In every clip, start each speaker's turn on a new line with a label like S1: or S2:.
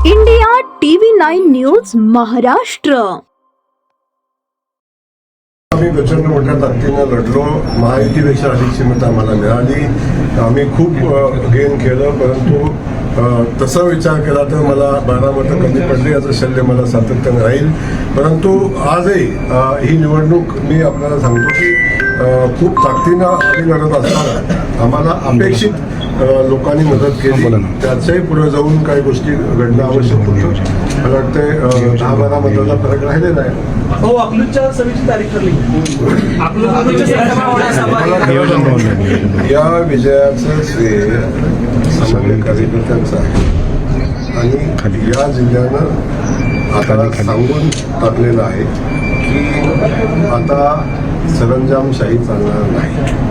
S1: India TV9 news Maharashtra.
S2: आम्ही प्रचंड मोठ्या ताकदीने लढलो. महायुतीपेक्षा अधिक क्षमता आम्हाला मिळाली. आम्ही खूप गेन केलं, परंतु तसा विचार केला तर मला 12 मतं कमी पडली. याचं शल्य मला सातत्यानं राहील. परंतु आजही ही निवडणूक मी आपल्याला सांगतो की खूप ताकदीनं आम्ही लढत असताना आम्हाला अपेक्षित लोकांनी मदत केली. त्याच्याही पुढे जाऊन काही गोष्टी घडणं आवश्यक होतं. मला वाटतंय 10-12 मतांचा फरक राहिलेला आहे.
S3: हो, अकलूजच्या सभेची तारीख ठरली.
S2: या विजयाचं श्रेय सामान्य कार्यकर्त्यांचं आहे आणि या जिल्ह्यानं आता सांगून टाकलेलं आहे की आता सरंजामशाही चालणार नाही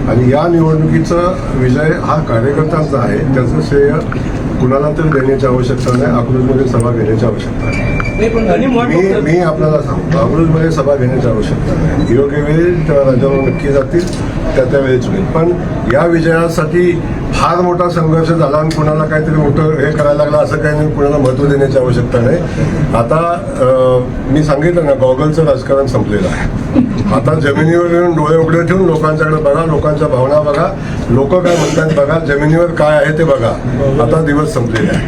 S2: आणि या निवडणुकीचा विजय हा कार्यकर्त्यांचा आहे. त्याचं श्रेय कुणाला तर देण्याची आवश्यकता नाही. अकलूजमध्ये सभा घेण्याची आवश्यकता नाही. मी आपल्याला सांगतो, अकलूजमध्ये सभा घेण्याची आवश्यकता नाही. योग्य वेळी राज्यावर नक्की जातील, त्या वेळेच होईल. पण या विजयासाठी फार मोठा संघर्ष झाला आणि कुणाला काहीतरी मोठं हे करायला लागलं असं काही नाही. कुणाला महत्त्व देण्याची आवश्यकता नाही. आता मी सांगितलं ना, गॉगलचं राजकारण संपलेलं आहे. आता जमिनीवर येऊन डोळे उघडे ठेवून लोकांच्याकडे बघा, लोकांच्या भावना बघा, लोक काय म्हणतात बघा, जमिनीवर काय आहे ते बघा. आता दिवस संपलेले आहेत.